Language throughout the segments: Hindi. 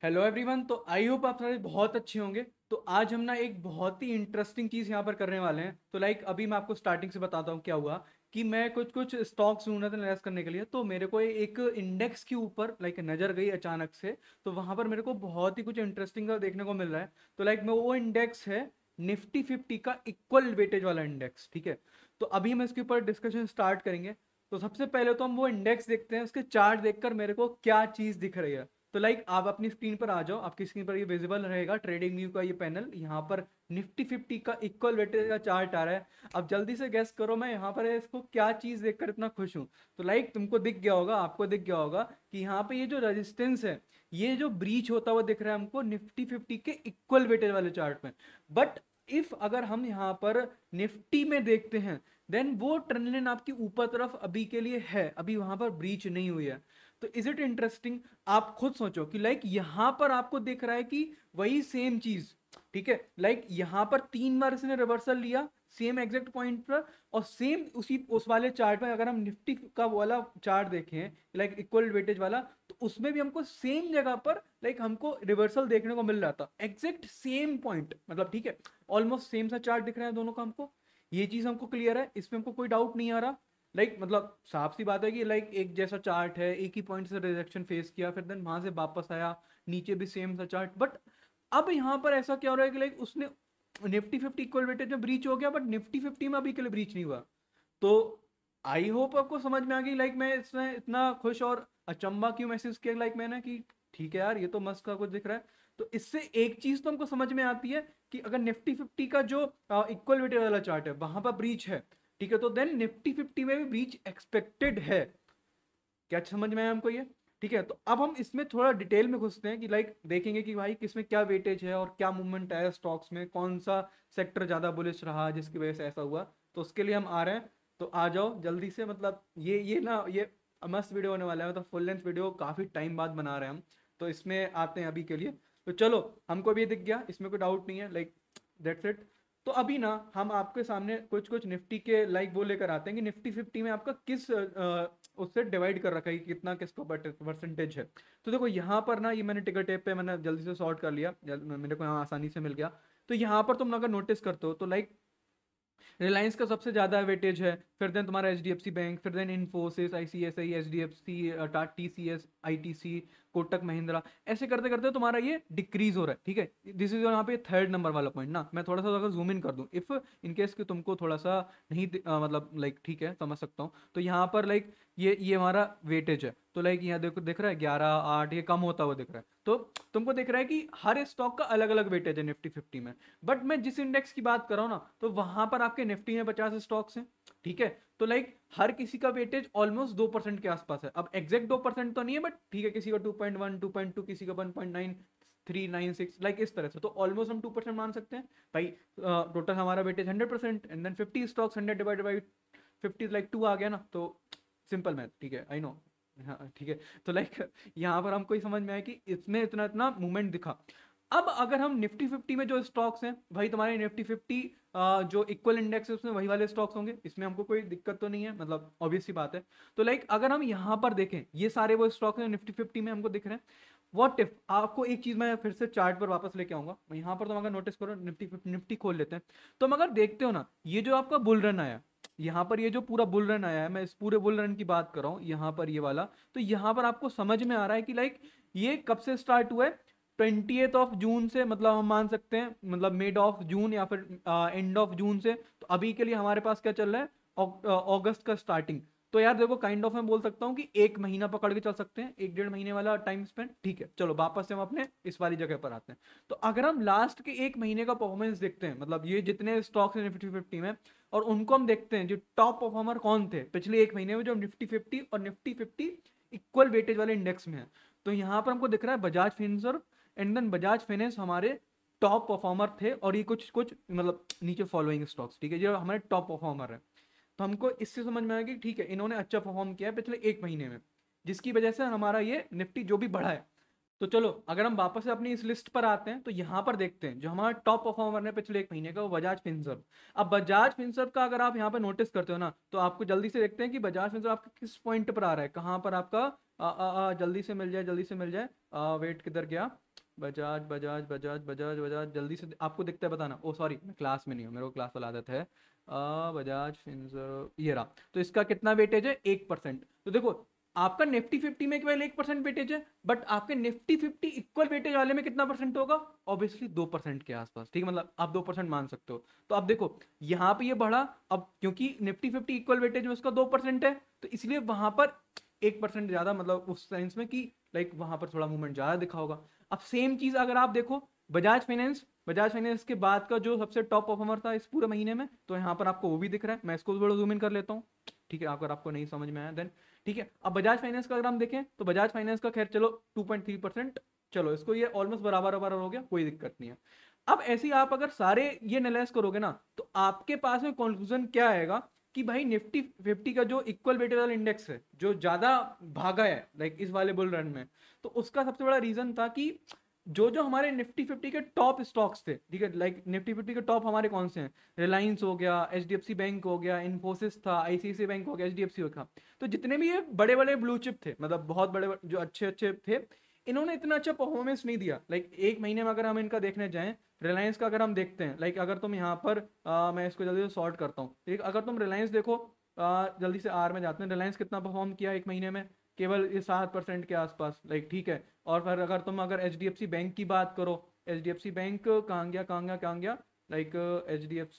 Hello everyone. तो आई होप आप सारे बहुत अच्छे होंगे। तो आज हम ना एक बहुत ही इंटरेस्टिंग चीज़ यहाँ पर करने वाले हैं। तो अभी मैं आपको स्टार्टिंग से बताता हूँ क्या हुआ कि मैं कुछ कुछ स्टॉक्स ढूंढ रहा था इन्वेस्ट करने के लिए। तो मेरे को एक इंडेक्स के ऊपर नज़र गई अचानक से। तो वहाँ पर मेरे को बहुत ही कुछ इंटरेस्टिंग देखने को मिल रहा है। तो मैं वो इंडेक्स है निफ्टी 50 का इक्वल वेटेज वाला इंडेक्स। ठीक है। तो अभी हम इसके ऊपर डिस्कशन स्टार्ट करेंगे। तो सबसे पहले तो हम वो इंडेक्स देखते हैं, उसके चार्ट देखकर मेरे को क्या चीज़ दिख रही है। तो आप अपनी स्क्रीन पर आ जाओ, आपकी स्क्रीन पर ये विजिबल रहेगा ट्रेडिंग व्यू का ये पैनल। यहाँ पर निफ्टी 50 का इक्वल वेटेज का चार्ट आ रहा है। अब जल्दी से गैस करो मैं यहाँ पर इसको क्या चीज देखकर इतना खुश हूँ। तो तुमको दिख गया होगा, आपको दिख गया होगा कि यहाँ पे ये जो रेजिस्टेंस है, ये जो ब्रीच होता हुआ दिख रहा है हमको निफ्टी 50 के इक्वल वेटेज वाले चार्ट में। बट इफ अगर हम यहाँ पर निफ्टी में देखते हैं, देन वो ट्रेंड लाइन आपकी ऊपर तरफ अभी के लिए है, अभी वहां पर ब्रीच नहीं हुई है। तो इज इट इंटरेस्टिंग? आप खुद सोचो कि यहां पर आपको दिख रहा है कि वही सेम चीज। ठीक है। यहां पर 3 बार इसने रिवर्सल लिया सेम एग्जैक्ट पॉइंट पर, और सेम उसी उस वाले चार्ट में अगर हम निफ्टी का वाला चार्ट देखें इक्वल वेटेज वाला, तो उसमें भी हमको सेम जगह पर हमको रिवर्सल देखने को मिल रहा था, एग्जैक्ट सेम पॉइंट। मतलब ठीक है, ऑलमोस्ट सेम सा चार्ट दिख रहा है दोनों का हमको। ये चीज हमको क्लियर है, इसमें हमको कोई डाउट नहीं आ रहा। मतलब साफ सी बात है कि एक जैसा चार्ट है, एक ही पॉइंट से रिजेक्शन फेस किया, फिर देन वहां से वापस आया, नीचे भी सेम सा चार्ट। बट अब यहाँ पर ऐसा क्या हो रहा है कि उसने निफ्टी 50 इक्वल वेटेज में ब्रीच हो गया, बट निफ्टी 50 में अभी के लिए ब्रीच नहीं हुआ। तो आई होप आपको समझ में आ गई मैं इसमें इतना खुश और अचंबा क्यों महसूस किया मैंने कि ठीक है यार, ये तो मस्त का कुछ दिख रहा है। तो इससे एक चीज तो हमको समझ में आती है कि अगर निफ्टी 50 का जो इक्वल वेटेज वाला चार्ट है वहां पर ब्रीच है, ठीक है, तो देन निफ्टी 50 में भी ब्रीच एक्सपेक्टेड है। क्या समझ में आया हमको ये? ठीक है। तो अब हम इसमें थोड़ा डिटेल में घुसते हैं कि देखेंगे कि भाई किसमें क्या वेटेज है और क्या मूवमेंट आया स्टॉक्स में, कौन सा सेक्टर ज्यादा बुलिश रहा जिसकी वजह से ऐसा हुआ। तो उसके लिए हम आ रहे हैं। तो आ जाओ जल्दी से। ये मस्त वीडियो होने वाला है, मतलब फुल लेंथ वीडियो काफी टाइम बाद बना रहे हैं हम। तो इसमें आते हैं अभी के लिए। तो चलो, हमको भी दिख गया, इसमें कोई डाउट नहीं है, दैट्स इट। तो अभी ना हम आपके सामने कुछ कुछ निफ्टी के वो लेकर आते हैं कि निफ्टी 50 में आपका किस उससे डिवाइड कर रखा है कि कितना किसको परसेंटेज है। तो देखो यहाँ पर ना, ये मैंने टिकर टेप पे मैंने जल्दी से सॉर्ट कर लिया, मेरे को यहाँ आसानी से मिल गया। तो यहाँ पर तुम अगर नोटिस करते हो तो रिलायंस का सबसे ज्यादा वेटेज है, फिर देन तुम्हारा एचडीएफसी बैंक, फिर then Infosys, ICICI, HDFC, Tata, TCS, ITC, Kotak Mahindra. ऐसे करते करते तुम्हारा ये डिक्रीज हो रहा है। ठीक है। दिस इज यहाँ पे थर्ड नंबर वाला पॉइंट ना। मैं थोड़ा सा अगर जूम इन कर दूं, इफ इन केस कि तुमको थोड़ा सा नहीं मतलब ठीक है, समझ सकता हूँ। तो यहाँ पर ये हमारा वेटेज है। तो यहाँ देखो, दिख रहा है 11, 8, ये कम होता हुआ दिख रहा है। तो तुमको दिख रहा है कि हर स्टॉक का अलग अलग वेटेज है निफ्टी 50 में। बट मैं जिस इंडेक्स की बात कर रहा हूँ ना, तो वहां पर आपके निफ्टी में 50 स्टॉक्स हैं। ठीक है। तो हर किसी का वेटेज ऑलमोस्ट 2% के आसपास है। अब एग्जैक्ट 2% तो नहीं है, बट ठीक है, किसी का 2.1, 2.2, किसी का 1.9, 396, इस तरह से। तो ऑलमोस्ट हम 2% मान सकते हैं भाई। टोटल हमारा weightage 100%, and then 50 stocks, 100 divided by 50 2 आ गया ना। तो सिंपल मैथ। ठीक है, आई नो। हाँ ठीक है। तो यहाँ पर हमको ही समझ में आया कि इसमें इतना इतना मूवमेंट दिखा। अब अगर हम निफ्टी 50 में जो स्टॉक्स हैं, भाई तुम्हारे निफ्टी 50 जो इक्वल इंडेक्स है उसमें वही वाले स्टॉक्स होंगे, इसमें हमको कोई दिक्कत तो नहीं है, मतलब ऑब्वियस सी बात है। तो अगर हम यहाँ पर देखें, ये सारे वो स्टॉक्स हैं निफ्टी 50 में हमको दिख रहे हैं। व्हाट इफ आपको एक चीज मैं फिर से चार्ट पर वापस लेके आऊंगा, यहाँ पर तुम अगर नोटिस करो, निफ्टी खोल लेते हैं। तुम अगर देखते हो ना, ये जो आपका बुल रन आया, यहाँ पर ये जो पूरा बुल रन आया है, मैं इस पूरे बुल रन की बात कर रहा हूँ, यहाँ पर ये वाला। तो यहाँ पर आपको समझ में आ रहा है कि ये कब से स्टार्ट हुआ है। 20 जून से, मतलब हम मान सकते हैं, मतलब मिड ऑफ जून या फिर एंड ऑफ जून से। तो अभी के लिए हमारे पास क्या चल रहा है, अगस्त का स्टार्टिंग। तो यार देखो, काइंड ऑफ मैं बोल सकता हूँ कि 1 महीना पकड़ के चल सकते हैं, 1 डेढ़ महीने वाला टाइम स्पेंड। ठीक है, चलो वापस से हम अपने इस वाली जगह पर आते हैं। तो अगर हम लास्ट के 1 महीने का परफॉर्मेंस देखते हैं, मतलब ये जितने स्टॉक्स हैं निफ्टी 50 में, और उनको हम देखते हैं जो टॉप परफॉर्मर कौन थे पिछले 1 महीने में, जो निफ्टी 50 और निफ्टी 50 इक्वल वेटेज वाले इंडेक्स में है। तो यहाँ पर हमको दिख रहा है Bajaj Finserv, and then Bajaj finance हमारे टॉप परफॉर्मर थे, और ये कुछ कुछ मतलब नीचे फॉलोइंग स्टॉक्स। ठीक है, जो हमारे टॉप परफॉर्मर है। तो हमको इससे समझ में आया कि ठीक है, इन्होंने अच्छा परफॉर्म किया है पिछले 1 महीने में, जिसकी वजह से हमारा ये निफ्टी जो भी बढ़ा है। तो चलो, अगर हम वापस से अपनी इस लिस्ट पर आते हैं, तो यहाँ पर देखते हैं जो हमारा टॉप परफॉर्मर है पिछले 1 महीने का, वो बजाज फिनसर्व। अब बजाज फिनसर्व का अगर आप यहाँ पर नोटिस करते हो ना, तो आपको जल्दी से देखते हैं कि बजाज फिनसर्व आपका किस पॉइंट पर आ रहा है, कहाँ पर आपका जल्दी से मिल जाए, जल्दी से मिल जाए। वेट किधर गया? बजाज बजाज बजाज बजाज बजाज, जल्दी से आपको दिखता है बताना। ओ सॉरी, मैं क्लास में नहीं हूँ, मेरे को क्लास वाला आदत है। बजाज फिंसर, ये रहा। तो इसका कितना वेटेज है? 1%। तो देखो, आपका निफ्टी 50 में केवल 1% वेटेज है, बट आपके निफ्टी 50 इक्वल वेटेज वाले में कितना परसेंट होगा? ऑब्वियसली 2% के आसपास, ठीक है, मतलब आप 2% मान सकते हो। तो अब देखो, यहाँ पे ये बढ़ा, अब क्योंकि निफ्टी 50 इक्वल वेटेज में उसका 2% है, तो इसलिए वहां पर 1% ज्यादा, मतलब उस सेंस में कि लाइक वहां पर थोड़ा मूवमेंट ज्यादा दिखा होगा। अब सेम चीज अगर आप देखो बजाज फाइनेंस, बजाज फाइनेंस के बाद का जो सबसे टॉप परफॉर्मर था इस पूरे महीने में, तो यहाँ पर आपको वो भी दिख रहा है। मैं इसको थोड़ा जूम इन कर लेता हूँ, ठीक है, अगर आपको नहीं समझ में आया देन ठीक है। अब बजाज फाइनेंस का अगर हम देखें तो बजाज फाइनेंस का खैर चलो 2.3%, चलो इसको ये ऑलमोस्ट बराबर बराबर हो गया, कोई दिक्कत नहीं है। अब ऐसे ही आप अगर सारे ये एनालाइज करोगे ना, तो आपके पास में कंक्लूजन क्या आएगा कि भाई निफ्टी 50 का जो इक्वल वेटेज वाला इंडेक्स है, जो ज्यादा भागा है लाइक इस वाले बुल रन में, तो उसका सबसे बड़ा रीजन था कि जो जो हमारे निफ्टी 50 के टॉप स्टॉक्स थे, ठीक है, लाइक निफ्टी 50 के टॉप हमारे कौन से हैं? रिलायंस हो गया, एचडीएफसी बैंक हो गया, इन्फोसिस था, आईसीआईसीआई बैंक हो गया, एचडीएफसी हो गया। तो जितने भी ये बड़े बड़े ब्लू चिप थे, मतलब बहुत बड़े जो अच्छे अच्छे थे, इन्होंने इतना अच्छा परफॉर्मेंस नहीं दिया। लाइक एक महीने में अगर हम इनका देखने जाएं, रिलायंस का अगर हम देखते हैं, लाइक अगर तुम यहाँ पर मैं इसको जल्दी से सॉर्ट करता हूँ, ठीक, अगर तुम रिलायंस देखो, जल्दी से आर में जाते हैं, रिलायंस कितना परफॉर्म किया एक महीने में? केवल ये 7% के आसपास, लाइक ठीक है। और फिर अगर तुम अगर H D F C bank की बात करो, H D F C bank कहाँ गया कहाँ गया कहाँ गया, like H D F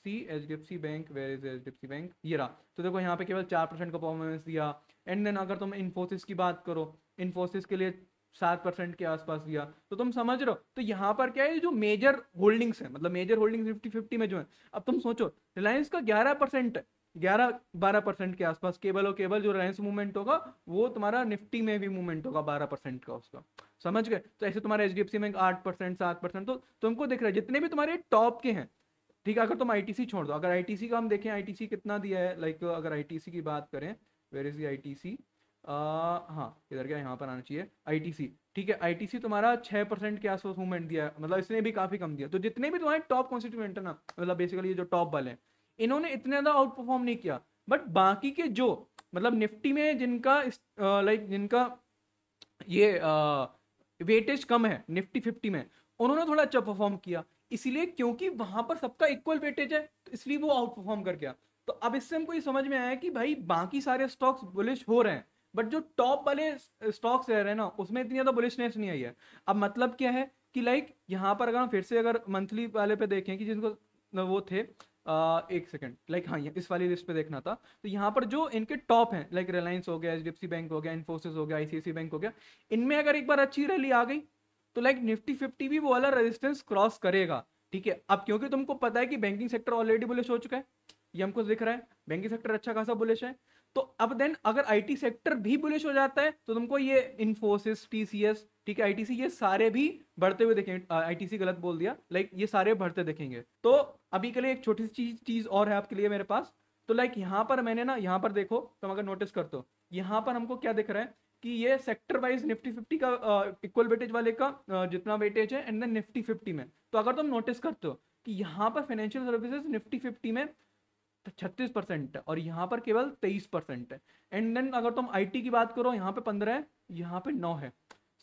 C bank, where is H D F C bank, ये रहा। तो देखो यहाँ पे केवल 4% का परफॉर्मेंस दिया। एंड देन अगर तुम इन्फोसिस की बात करो, इन्फोसिस के लिए 7% के आसपास दिया। तो तुम समझ रहे हो, तो यहाँ पर क्या है, जो मेजर होल्डिंग्स है, मतलब मेजर होल्डिंग्स निफ्टी 50 में जो है, अब तुम सोचो रिलायंस का 11% है, 11-12% के आसपास केवल और केवल जो रिलायंस मूवमेंट होगा, वो तुम्हारा निफ्टी में भी मूवमेंट होगा 12% का उसका। समझ गए? तो ऐसे तुम्हारा H D F C bank 8% 7%, तो तुमको दिख रहा है जितने भी तुम्हारे टॉप के हैं, ठीक है। अगर तुम आईटीसी छोड़ दो, अगर आईटीसी का हम देखें, आईटीसी कितना दिया है, लाइक अगर आईटीसी की बात करें, वेयर इज द आईटीसी, हाँ इधर क्या, यहाँ पर आना चाहिए आईटीसी, ठीक है। आईटीसी तुम्हारा 6% के आसपास मूवमेंट दिया है, मतलब इसने भी काफी कम दिया। तो जितने भी तुम्हारे टॉप कॉन्स्टिट्यूएंट है ना, मतलब बेसिकली ये जो टॉप वाले हैं, इन्होंने इतने ज्यादा आउट परफॉर्म नहीं किया। बट बाकी के जो, मतलब निफ्टी में जिनका लाइक जिनका ये वेटेज कम है निफ्टी 50 में, उन्होंने थोड़ा अच्छा परफॉर्म किया। इसलिए क्योंकि वहां पर सबका इक्वल वेटेज है, तो इसलिए वो आउट परफॉर्म कर गया। तो अब इससे हमको ये समझ में आया कि भाई बाकी सारे स्टॉक्स बुलिश हो रहे हैं, बट जो टॉप वाले स्टॉक्स रह रहे हैं ना, उसमें इतनी ज्यादा बुलिशनेस नहीं आई है। अब मतलब क्या है कि लाइक यहाँ पर अगर हम फिर से अगर मंथली वाले पे देखें कि जिनको वो थे, एक सेकंड, लाइक हाँ इस वाली लिस्ट पे देखना था, तो यहाँ पर जो इनके टॉप हैं, लाइक रिलायंस हो गया, एचडीएफसी बैंक हो गया, इन्फोसिस हो गया, आईसीआईसीआई बैंक हो गया, इनमें अगर एक बार अच्छी रैली आ गई, तो लाइक निफ्टी 50 भी वो वाला रेजिस्टेंस क्रॉस करेगा, ठीक है। अब क्योंकि तुमको पता है कि बैंकिंग सेक्टर ऑलरेडी बुलिश हो चुका है, ये हमको दिख रहा है, बैंकिंग सेक्टर अच्छा खासा बुलिश है। तो अब देन अगर आईटी सेक्टर भी बुलिश हो जाता है, तो तुमको ये इन्फोसिस, टीसीएस, ठीक है, आईटीसी, ये सारे भी बढ़ते हुए देखेंगे। आईटीसी गलत बोल दिया, लाइक ये सारे बढ़ते दिखेंगे। तो अभी के लिए एक छोटी सी चीज और है आपके लिए मेरे पास। तो लाइक यहाँ पर मैंने ना, यहाँ पर देखो तुम अगर नोटिस करते हो, यहाँ पर हमको क्या दिख रहा है कि ये सेक्टर वाइज निफ्टी 50 का इक्वल वेटेज वाले का जितना वेटेज है, एंड देन निफ्टी 50 में, तो अगर तुम नोटिस करते हो कि यहाँ पर फाइनेंशियल सर्विसेज निफ्टी 50 में 36% है, और यहाँ पर केवल 23% है। एंड देन अगर तुम आईटी की बात करो, यहाँ पे 15 है, यहाँ पे 9 है।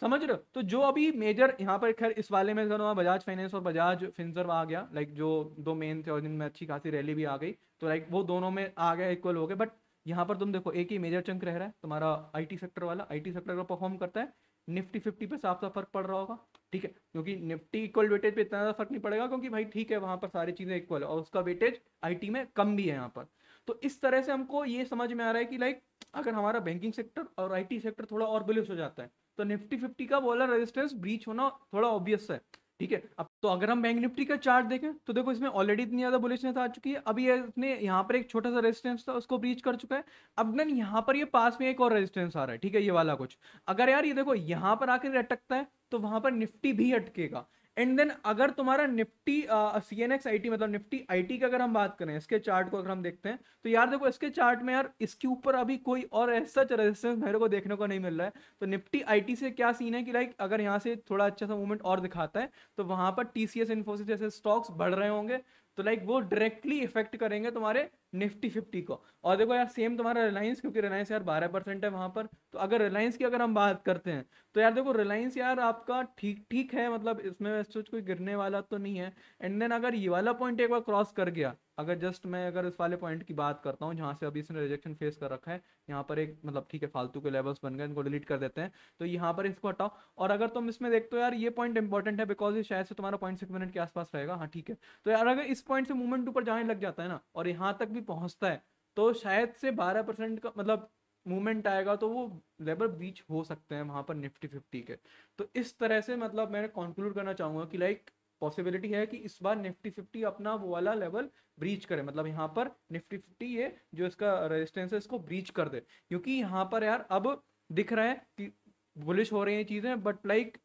समझ रहे हो? तो जो अभी मेजर यहाँ पर, खैर इस वाले में बजाज फाइनेंस और बजाज फिनसर्व आ गया, लाइक जो दो मेन थे और जिनमें अच्छी खासी रैली भी आ गई, तो लाइक वो दोनों में आ गया, इक्वल हो गए। बट यहाँ पर तुम देखो एक ही मेजर चंक रह रहा है तुम्हारा आईटी सेक्टर वाला, आईटी सेक्टर का परफॉर्म करता है। निफ्टी 50 पे साफ साफ फर्क पड़ रहा होगा, ठीक है, क्योंकि निफ्टी इक्वल वेटेज पे इतना ज्यादा फर्क नहीं पड़ेगा, क्योंकि भाई ठीक है वहां पर सारी चीजें इक्वल है और उसका वेटेज आईटी में कम भी है यहाँ पर। तो इस तरह से हमको ये समझ में आ रहा है कि लाइक अगर हमारा बैंकिंग सेक्टर और आईटी सेक्टर थोड़ा और बुलिश हो जाता है, तो निफ्टी 50 का वो वाला रेजिस्टेंस ब्रीच होना थोड़ा ऑब्वियस है, ठीक है। अब तो अगर हम बैंक निफ्टी का चार्ट देखें, तो देखो इसमें ऑलरेडी इतनी ज्यादा बुलिशनेस आ चुकी है, अभी इसने यहाँ पर एक छोटा सा रेजिस्टेंस था उसको ब्रीच कर चुका है। अब देन यहाँ पर ये पास में एक और रेजिस्टेंस आ रहा है, ठीक है, ये वाला कुछ, अगर यार ये देखो यहाँ पर आकर अटकता है, तो वहां पर निफ्टी भी अटकेगा। एंड देन अगर तुम्हारा निफ्टी सीएनएक्स आईटी, मतलब निफ्टी आईटी की अगर हम बात करें, इसके चार्ट को अगर हम देखते हैं, तो यार देखो इसके चार्ट में यार इसके ऊपर अभी कोई और ऐसा रेजिस्टेंस मेरे को देखने को नहीं मिल रहा है। तो निफ्टी आईटी से क्या सीन है कि लाइक अगर यहाँ से थोड़ा अच्छा सा मूवमेंट और दिखाता है, तो वहां पर टीसीएस, इन्फोसिस जैसे स्टॉक्स बढ़ रहे होंगे, तो लाइक वो डायरेक्टली इफेक्ट करेंगे तुम्हारे निफ्टी 50 को। और देखो यार सेम तुम्हारा रिलायंस, क्योंकि रिलायंस यार 12% है वहां पर। तो अगर रिलायंस की अगर हम बात करते हैं तो यार देखो रिलायंस यार आपका ठीक ठीक है, मतलब इसमें सोच कोई गिरने वाला तो नहीं है। एंड देन अगर ये वाला पॉइंट एक बार क्रॉस कर गया, अगर जस्ट मैं अगर इस वाले पॉइंट की बात करता हूँ जहां से अभी इसने रिजेक्शन फेस कर रखा है, यहाँ पर एक मतलब ठीक है फालतू के लेवल्स बन गए, इनको डिलीट कर देते हैं। तो यहाँ पर इसको हटाओ। और अगर तुम इसमें देखते हो यार ये पॉइंट इंपॉर्टेंट है, बिकॉज ये शायद से तुम्हारा 0.6 मिनट के आसपास रहेगा, हाँ ठीक है। तो यार अगर इस पॉइंट से मूवमेंट ऊपर जाने लग जाता है ना और यहाँ तक भी पहुंचता है, तो शायद से 12% का मतलब मूवमेंट आएगा, तो वो लेवल ब्रीच हो सकते हैं वहां पर निफ्टी 50 के। तो इस तरह से मतलब मैं कंक्लूड करना चाहूंगा कि लाइक पॉसिबिलिटी है कि इस बार निफ्टी 50 अपना वो वाला लेवल ब्रीच करे, मतलब यहाँ पर निफ्टी 50 ये जो इसका रेजिस्टेंस है इसको ब्रीच कर दे। क्योंकि यहाँ पर यार अब दिख रहा है कि बुलिश हो रही हैं चीजें, बट लाइक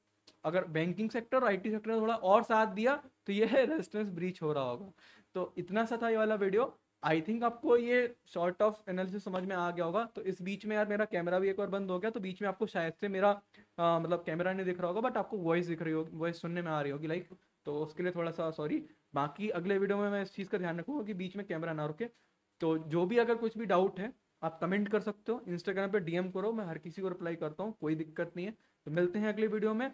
अगर बैंकिंग सेक्टर और आईटी सेक्टर ने थोड़ा और साथ दिया तो ये रेजिस्टेंस ब्रीच हो रहा होगा। तो इतना सा था ये वाला वीडियो। आई थिंक आपको ये शॉर्ट ऑफ एनालिसिस समझ में आ गया होगा। तो इस बीच में यार मेरा कैमरा भी एक बार बंद हो गया, तो बीच में आपको शायद से मेरा मतलब कैमरा नहीं दिख रहा होगा, बट आपको वॉइस दिख रही होगी, वॉइस सुनने में आ रही होगी लाइक। तो उसके लिए थोड़ा सा सॉरी। बाकी अगले वीडियो में मैं इस चीज़ का ध्यान रखूंगा कि बीच में कैमरा ना रुके। तो जो भी अगर कुछ भी डाउट है आप कमेंट कर सकते हो, इंस्टाग्राम पे डीएम करो, मैं हर किसी को रिप्लाई करता हूँ, कोई दिक्कत नहीं है। तो मिलते हैं अगले वीडियो में।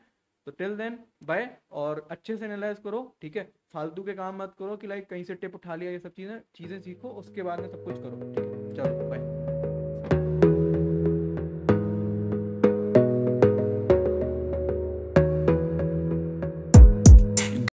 तो टिल देन बाय, और अच्छे से एनालाइज करो, ठीक है। फालतू के काम मत करो कि लाइक कहीं से टिप उठा लिया, ये सब चीज़ें चीज़ें सीखो, उसके बाद में सब कुछ करो, ठीक है। चलो बाय।